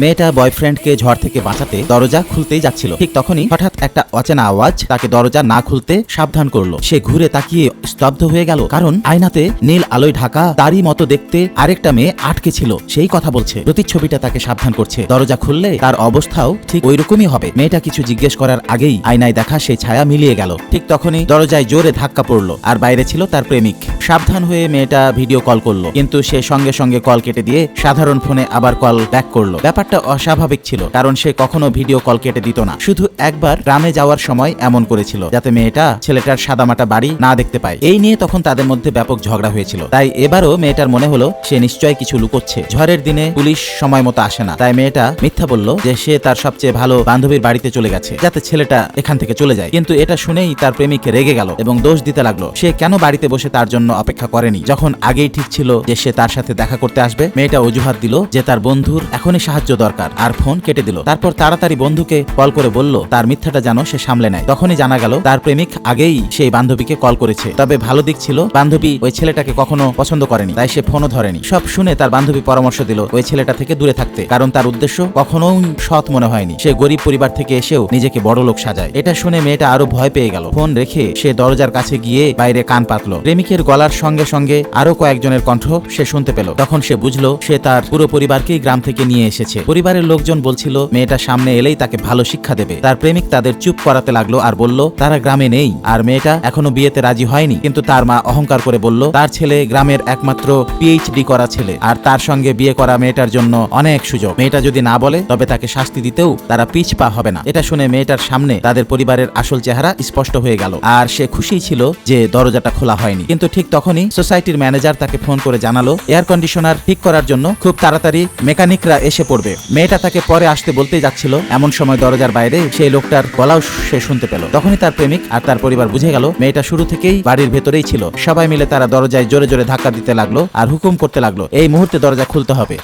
মেয়েটা বয়ফ্রেন্ডকে ঝড় থেকে বাঁচাতে দরজা খুলতেই যাচ্ছিল। ঠিক তখনই হঠাৎ একটা অচেনা আওয়াজ তাকে দরজা না খুলতে সাবধান করলো। সে ঘুরে তাকিয়ে স্তব্ধ হয়ে গেল, কারণ আয়নাতে নীল আলোয় ঢাকা তারই মতো দেখতে আরেকটা মেয়ে আটকে ছিল। সেই কথা বলছে। প্রতিচ্ছবিটা তাকে সাবধান করছে, দরজা খুললে তার অবস্থাও ঠিক ওইরকমই হবে। মেয়েটা কিছু জিজ্ঞেস করার আগেই আয়নায় দেখা সেই ছায়া মিলিয়ে গেল। ঠিক তখনই দরজায় জোরে ধাক্কা পড়লো, আর বাইরে ছিল তার প্রেমিক। সাবধান হয়ে মেয়েটা ভিডিও কল করলো, কিন্তু সে সঙ্গে সঙ্গে কল কেটে দিয়ে সাধারণ ফোনে আবার কল ব্যাক করলো। ব্যাপারটা অস্বাভাবিক ছিল, কারণ সে কখনো ভিডিও কল কেটে দিত না। শুধু একবার গ্রামে যাওয়ার সময় এমন করেছিল, যাতে মেয়েটা ছেলেটার সাদামাটা বাড়ি না দেখতে পায়। এই নিয়ে তখন তাদের মধ্যে ব্যাপক ঝগড়া হয়েছিল। তাই এবারও মেয়েটার মনে হলো সে নিশ্চয়ই কিছু লুকোচ্ছে। ঝড়ের দিনে পুলিশ সময় মতো আসে না, তাই মেয়েটা মিথ্যা বলল যে সে তার সবচেয়ে ভালো বান্ধবীর বাড়িতে চলে গেছে, যাতে ছেলেটা এখান থেকে চলে যায়। কিন্তু এটা শুনেই তার প্রেমিক রেগে গেল এবং দোষ দিতে লাগলো। সে কেন বাড়িতে বসে তার জন্য অপেক্ষা করেনি, যখন আগেই ঠিক ছিল যে সে তার সাথে দেখা করতে আসবে। মেয়েটা অজুহাত দিল যে তার বন্ধুর এখনই সাহায্য দরকার, আর ফোন কেটে দিল। তারপর তাড়াতাড়ি বন্ধুকে কল করে বলল তার মিথ্যাটা যেন সে সামলে নেয়। তখনই জানা গেল তার প্রেমিক আগেই সেই বান্ধবীকে কল করেছে। তবে ভালো দিক ছিল, বান্ধবী ওই ছেলেটাকে কখনো পছন্দ করেনি, তাই সে ফোনও ধরেনি। সব শুনে তার বান্ধবী পরামর্শ দিল ওই ছেলেটা থেকে দূরে থাকতে, কারণ তার উদ্দেশ্য কখনোই সৎ মনে হয়নি। সে গরিব পরিবার থেকে এসেও নিজেকে বড় লোক সাজায়। এটা শুনে মেয়েটা আরো ভয় পেয়ে গেল। ফোন রেখে সে দরজার কাছে গিয়ে বাইরে কান পাতলো। প্রেমিকের গলার সঙ্গে সঙ্গে আরো কয়েকজনের কণ্ঠ সে শুনতে পেল। তখন সে বুঝলো সে তার পুরো পরিবারকেই গ্রাম থেকে নিয়ে এসেছে। পরিবারের লোকজন বলছিল মেয়েটা সামনে এলেই তাকে ভালো শিক্ষা দেবে। তার প্রেমিক তাদের চুপ করাতে লাগলো আর বলল তারা গ্রামে নেই, আর মেয়েটা এখনো বিয়েতে রাজি হয়নি। কিন্তু তার মা অহংকার করে বলল তার ছেলে গ্রামের একমাত্র পিএইচডি করা ছেলে, আর তার সঙ্গে বিয়ে করা মেয়েটার জন্য অনেক সুযোগ। মেয়েটা যদি না বলে তবে তাকে শাস্তি দিতেও তারা পিছ পা হবে না। এটা শুনে মেয়েটার সামনে তাদের পরিবারের আসল চেহারা স্পষ্ট হয়ে গেল, আর সে খুশি ছিল যে দরজাটা খোলা হয়নি। কিন্তু ঠিক তখনই সোসাইটির ম্যানেজার তাকে ফোন করে জানালো এয়ার কন্ডিশনার ঠিক করার জন্য খুব তাড়াতাড়ি মেকানিকরা এসে পড়বে। মেয়েটা তাকে পরে আসতে বলতেই যাচ্ছিল, এমন সময় দরজার বাইরে সেই লোকটার গলাও সে শুনতে পেল। তখনই তার প্রেমিক আর তার পরিবার বুঝে গেল মেয়েটা শুরু থেকেই বাড়ির ভেতরেই ছিল। সবাই মিলে তারা দরজায় জোরে জোরে ধাক্কা দিতে লাগলো আর হুকুম করতে লাগলো এই মুহূর্তে দরজা খুলতে হবে।